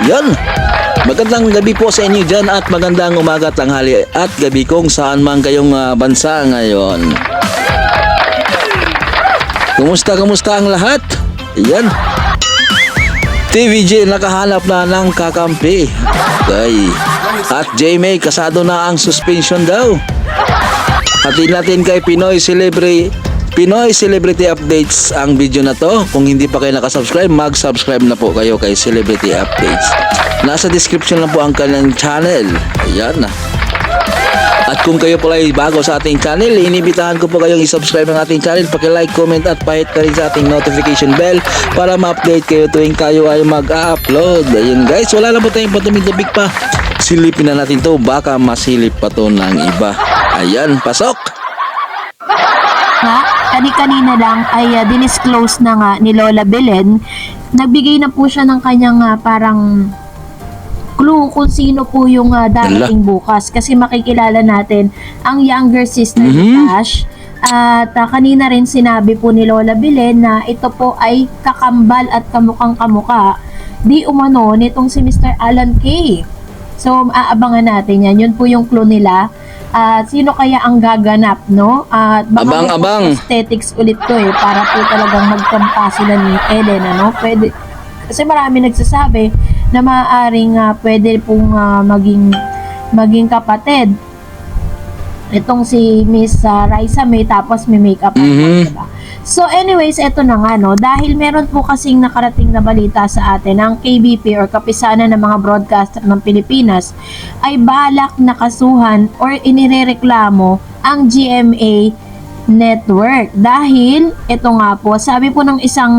Yan. Magandang gabi po sa inyo dyan at magandang umaga, tanghali at gabi kung saan man kayong bansa ngayon. Kumusta ang lahat? Yan. TVJ nakahanap na ng kakampi. Okay. At JMay kasado na ang suspension daw. Hatiin natin kay Pinoy Celebrity Updates ang video na to. Kung hindi pa kayo nakasubscribe, mag-subscribe na po kayo kay Celebrity Updates. Nasa description lang po ang kanilang channel. Ayan. At kung kayo pala ay bago sa ating channel, inibitahan ko po kayong i-subscribe ng ating channel. Paki-like, comment at pahit ka rin sa ating notification bell para ma-update kayo tuwing kayo ay mag-upload. Ayun guys, wala na po tayong patumidubik pa. Silipin na natin to, baka masilip pa to ng iba. Ayan, pasok! Nga, kanina lang ay dinisclose na nga ni Lola Belen. Nagbigay na po siya ng kanyang parang clue kung sino po yung darating bukas. Kasi makikilala natin ang younger sister ni Tash. At kanina rin sinabi po ni Lola Belen na ito po ay kakambal at kamukhang kamuka di umano nitong si Mr. Alan Kay. So, aabangan natin yan. Yun po yung clue nila. Sino kaya ang gaganap, no? Abang. Aesthetics ulit to para po talagang magkampa sila ni Ellen, ano? Pwede, kasi marami nagsasabi na maaaring pwede pong maging kapatid. Itong si Miss Raisa May, tapos may makeup artist, diba? So anyways, eto na nga, no? Dahil meron po kasing nakarating na balita sa atin, ang KBP or Kapisanan ng mga Broadcaster ng Pilipinas ay balak na kasuhan or inirereklamo ang GMA Network. Dahil, eto nga po, sabi po ng isang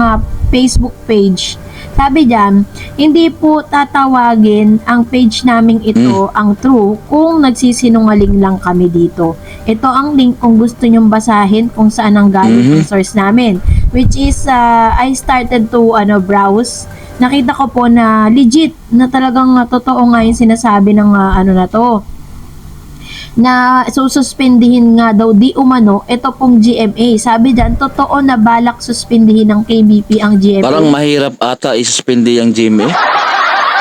Facebook page, sabi diyan, hindi po tatawagin ang page naming ito ang true kung nagsisinungaling lang kami dito. Ito ang link kung gusto nyong basahin kung saan ang galing ang source namin. Which is, I started to browse. Nakita ko po na legit, na talagang totoo nga yung sinasabi ng na to. Na sususpendihin nga daw di umano ito pong GMA. Sabi dyan, totoo na balak suspindihin ng KBP ang GMA. Parang mahirap ata isuspindi ang GMA.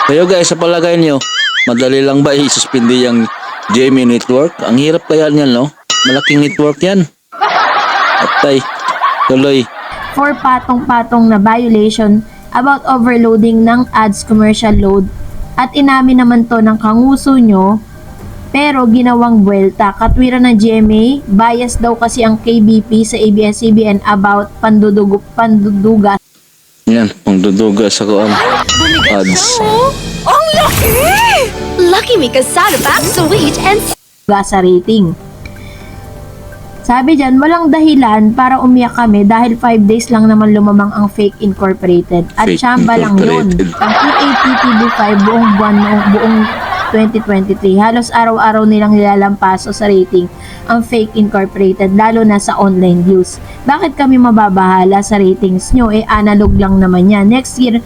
Kayo guys, sa palagay nyo, madali lang ba isuspindi ang GMA Network? Ang hirap kaya niyan, no? Malaking network yan. Atay, tuloy. For patong-patong na violation about overloading ng ads commercial load at inamin naman to ng kanguso nyo pero ginawang buwelta. Katwiran ng GMA, bias daw kasi ang KBP sa ABS-CBN about pandudugas. Yan, pangdudugas ako ang ads. Ang laki! Lucky me kasada back sweet and Sa rating. Sabi dyan, walang dahilan para umiyak kami dahil 5 days lang naman lumamang ang Fake Incorporated. At Fake tsamba lang yun. Incorporated. Ang EATTV5 buong buwan buong 2023. Halos araw-araw nilang nilalampaso sa rating ang Fake Incorporated, lalo na sa online views. Bakit kami mababahala sa ratings nyo? Analog lang naman yan. Next year,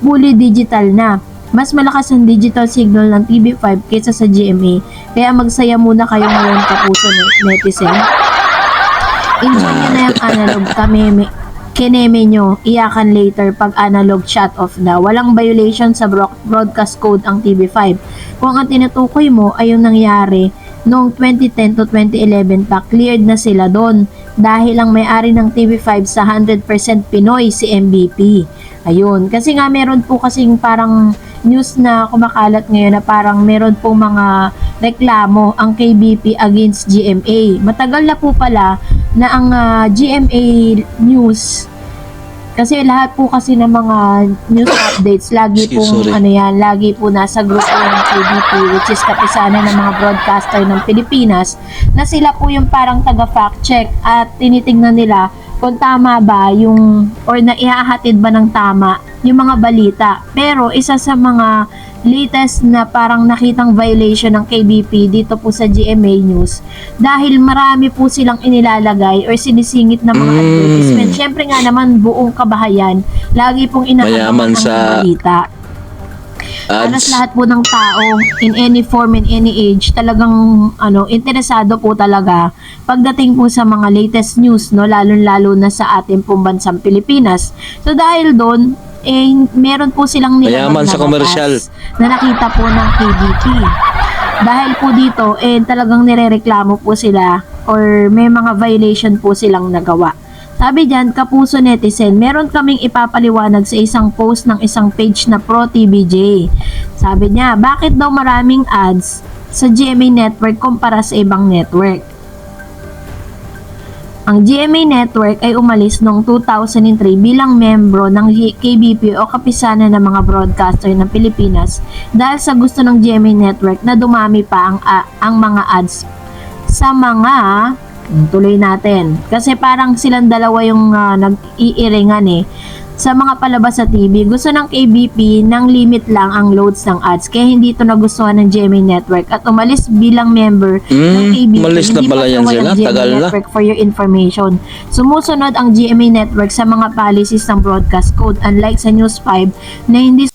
fully digital na. Mas malakas ang digital signal ng TV5 kaysa sa GMA. Kaya magsaya muna kayo ngayon, kapuso netizen. Enjoy nyo na yung analog kineme nyo, iyakan later pag analog shut off na. Walang violation sa broadcast code ang TV5. Kung ang tinutukoy mo ay yung nangyari noong 2010 to 2011 pa, cleared na sila doon. Dahil ang may-ari ng TV5 sa 100% Pinoy si MVP. Ayun. Kasi nga meron po kasing parang news na kumakalat ngayon na parang meron pong mga reklamo ang KBP against GMA. Matagal na po pala na ang GMA News, kasi lahat po kasi ng mga news updates lagi pong lagi po nasa grupo ng KBP, which is Kapisanan ng mga Broadcaster ng Pilipinas, na sila po yung parang taga fact check at tinitingnan nila kung tama ba yung or naihahatid ba ng tama yung mga balita. Pero isa sa mga latest na parang nakitang violation ng KBP dito po sa GMA News, dahil marami po silang inilalagay or sinisingit na mga advertisement. Syempre nga naman, buong kabahayan lagi pong inaabangan ng balita. Halos lahat po ng tao in any form and any age talagang interesado po talaga pagdating po sa mga latest news, no, lalo-lalo na sa ating pong bansang Pilipinas. So dahil doon, meron po silang Mayaman nilabag sa na commercial. batas na nakita po ng KBP. Dahil po dito, talagang nirereklamo po sila or may mga violation po silang nagawa. Sabi dyan, Kapuso Netizen, meron kaming ipapaliwanag sa isang post ng isang page na Pro TVJ. Sabi niya, bakit daw maraming ads sa GMA Network kumpara sa ibang network? Ang GMA Network ay umalis noong 2003 bilang membro ng KBP o Kapisanan ng mga Broadcaster ng Pilipinas dahil sa gusto ng GMA Network na dumami pa ang mga ads sa mga tuloy natin. Kasi parang silang dalawa yung nag-iiringan sa mga palabas sa TV. Gusto ng KBP ng limit lang ang loads ng ads kaya hindi ito nagustuhan ng GMA Network at umalis bilang member ng KBP. Malis na Hindi pala pa yan gawa sila, ng GMA tagal na. Network for your information. Sumusunod ang GMA Network sa mga policies ng broadcast code unlike sa News 5 na hindi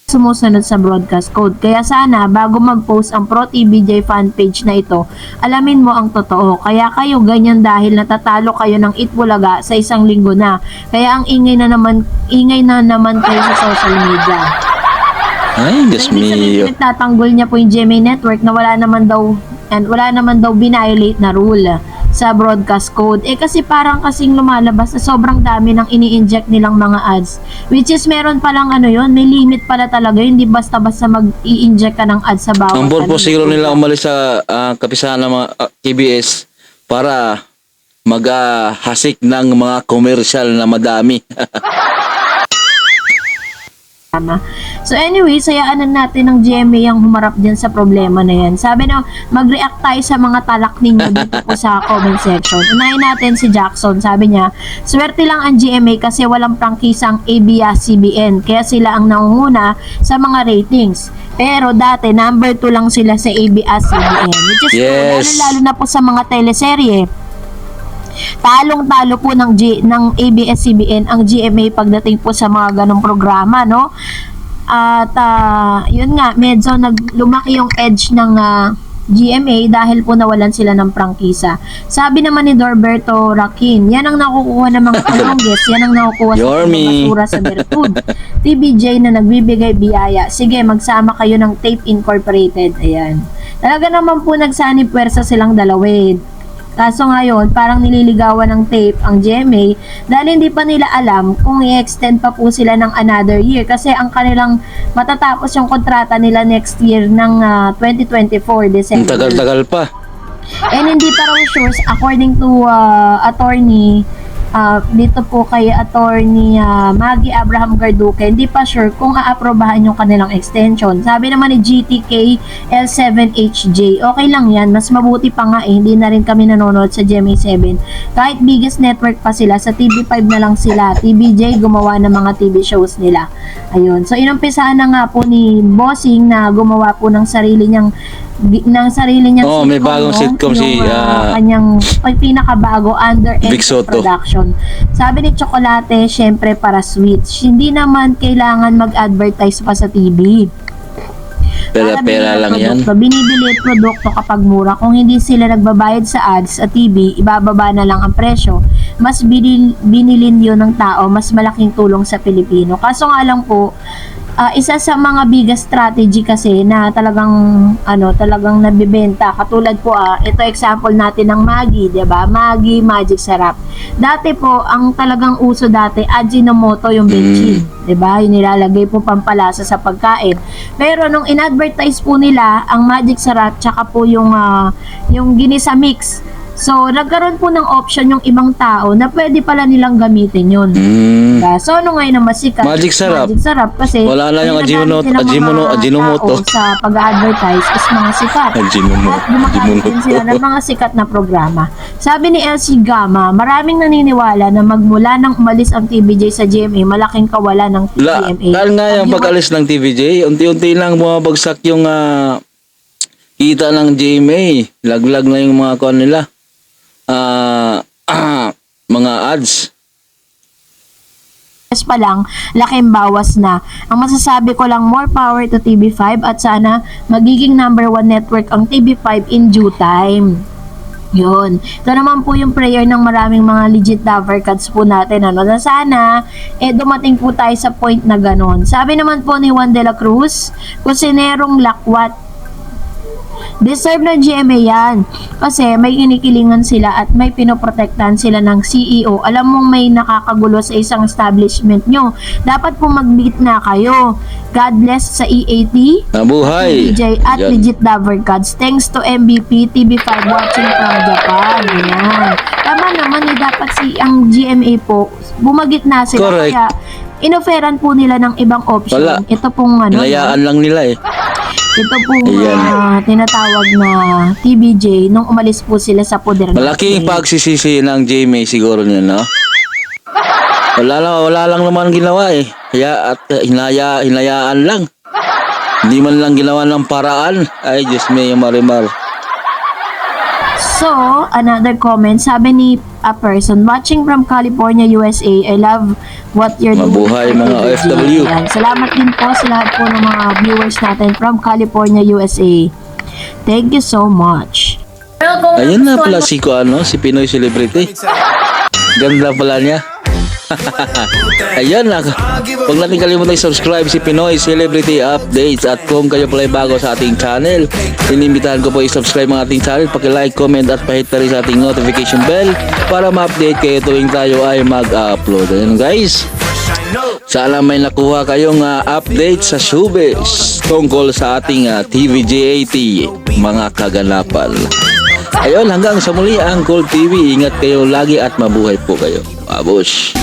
sumusunod sa broadcast code. Kaya sana, bago mag-post ang Pro TVJ fanpage na ito, alamin mo ang totoo. Kaya kayo ganyan dahil natatalo kayo ng Itbulaga sa isang linggo na. Kaya ang ingay na naman kayo sa social media. Ay, Diyos Hindi sabihin mio. nagtatanggol niya po yung GMA Network na wala naman daw binviolate na rule sa broadcast code. Kasi parang kasing lumalabas na sobrang dami ng ini-inject nilang mga ads. Which is meron palang may limit pala talaga. Hindi basta-basta mag-i-inject ka ng ads sa bawat. Ang purpose siguro nila umalis sa kapisahan ng mga KBS para maghasik ng mga commercial na madami. So anyway, sayaan natin ng GMA ang humarap dyan sa problema na yan. Sabi na, mag-react tayo sa mga talak ninyo dito po sa comment section. Unahin natin si Jackson. Sabi niya, swerte lang ang GMA kasi walang prangkisang ABS-CBN. Kaya sila ang nangunguna sa mga ratings. Pero dati, number 2 lang sila sa ABS-CBN. Which is Yes. lalo na po sa mga teleserye. Talong-talo po ng ABS-CBN ang GMA pagdating po sa mga ganong programa, no? At yun nga, medyo lumaki yung edge ng GMA dahil po nawalan sila ng prangkisa. Sabi naman ni Dorberto Raquin, yan ang nakukuha ng mga kalonggis, yan ang nakukuha sa Yorme. basura sa Bertud. TBJ na nagbibigay biyaya. Sige, magsama kayo ng Tape Incorporated. Ayan. Talaga naman po nagsanib pwersa silang dalawid. Kaso ngayon, parang nililigawan ng tape ang GMA dahil hindi pa nila alam kung i-extend pa po sila ng another year kasi ang kanilang matatapos yung kontrata nila next year ng 2024 Ang December. tagal-tagal pa. And hindi pa raw sure according to attorney dito po kay attorney Maggie Abraham Garduque, hindi pa sure kung aaprobahan yung kanilang extension. Sabi naman ni GTK L7HJ, okay lang yan, mas mabuti pa nga hindi na rin kami nanonood sa GMA7. Kahit biggest network pa sila, sa TV5 na lang sila. TBJ gumawa ng mga TV shows nila. Ayun. So inumpisahan na nga po ni Bossing na gumawa po ng sarili niyang Oh, may bagong sitcom si kanyang pinakabago under Vic Soto. Production. Sabi ni Chocolate, syempre para sweets. Hindi naman kailangan mag-advertise pa sa TV. Pera-pera lang yan. Binibili produkto kapag mura. Kung hindi sila nagbabayad sa ads sa TV, ibababa na lang ang presyo. Mas binilin yun ng tao, mas malaking tulong sa Pilipino. Kaso nga lang po, isa sa mga biggest strategy kasi na talagang nabibenta. Katulad po, ito example natin ng Maggi, 'di ba? Maggi Magic Sarap. Dati po, ang talagang uso dati, Ajinomoto yung bensin, 'di ba? Yung nilalagay po pampalasa sa pagkain. Pero nung in-advertise po nila ang Magic Sarap tsaka po yung ginisa mix. So, nagkaroon po ng option yung ibang tao na pwede pala nilang gamitin yun. So, ano ngayon ang masikat? Magic Sarap. Magic Sarap kasi Wala na yung ginagamit ng mga Ajinomoto. tao sa pag-advertise is mga sikat. Ajinomoto. At gumagamit din sila ng mga sikat na programa. Sabi ni LC Gama, maraming naniniwala na magmula nang umalis ang TVJ sa GMA, malaking kawalan ng GMA. Dahil nga yung pag-alis ng TVJ, unti-unti lang bumabagsak yung kita ng GMA. Laglag na yung mga kuwan nila. Mga ads. Pa lang, laking bawas na. Ang masasabi ko lang, more power to TV5 at sana magiging number 1 network ang TV5 in due time. Yun. Ito naman po yung prayer ng maraming mga legit lover cards po natin. Ano, na sana, dumating po tayo sa point na ganon. Sabi naman po ni Juan de la Cruz, kusinerong lakwat. Deserve ng GMA yan. Kasi may inikilingan sila at may pinoprotektahan sila ng CEO. Alam mong may nakakagulo sa isang establishment nyo. Dapat po mag-beat na kayo. God bless sa EAT. Mabuhay. DJ at Yan. Legit Lover Gods. Thanks to MVP TV5 watching from Japan. Ayan. Tama naman dapat ang GMA po, bumagit na sila. Correct. Kaya inoferan po nila ng ibang option. Wala. Ito pong Hinayaan lang nila eh. ito pong Ayan. tinatawag na TBJ nung umalis po sila sa poder. Malaking natin. pagsisisi ng JMA siguro niya, no? Wala lang naman ginawa eh. Kaya at hinayaan lang. Hindi man lang ginawa ng paraan. Ay, Diyos me, yung marimar. So, another comment, sabi ni a person watching from California, USA, I love what you're Mabuhay, doing. mga OFW. Ayan. Salamat din po sa lahat po ng mga viewers natin from California, USA. Thank you so much. Ayun na pala si si Pinoy Celebrity. Ganda pala niya. Ayan na. Huwag natin kalimutan i-subscribe si Pinoy Celebrity Updates. At kung kayo pala ay bago sa ating channel, inimbitahan ko po i-subscribe ang ating channel. Paki-like, comment at pahit na rin sa ating notification bell para ma-update kayo tuwing tayo ay mag-upload. Ayan guys. Sana may nakuha kayong update sa showbiz tungkol sa ating TVJ80 mga kaganapan. Ayun, hanggang sa muli ang Cold TV. Ingat kayo lagi at mabuhay po kayo. Babush!